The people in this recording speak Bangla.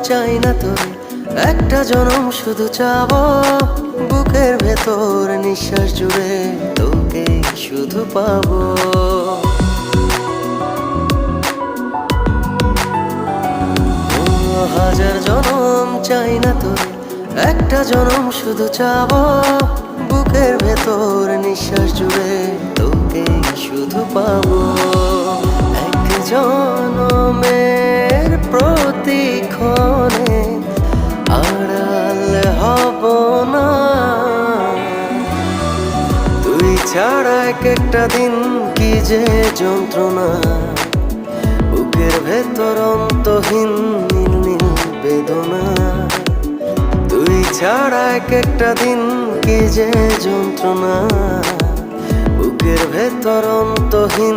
চাই না তোর, একটা জনম শুধু চাবো বুকের ভেতর নিঃশ্বাস জুড়ে তোকে শুধু পাবো। হাজার জনম চাই না তোর, একটা জনম শুধু চাবো বুকের ভেতর নিঃশ্বাস জুড়ে তোকে শুধু পাবো। এক জনমের প্রতিক্ষণে আড়াল হব না, তুই ছাড়া এক একটা দিন কি যে যন্ত্রণা, বুকের ভেতর অন্তহীন নীল নীল বেদনা। তুই ছাড়া এক একটা দিন কি যে যন্ত্রণা, বুকের ভেতর অন্তহীন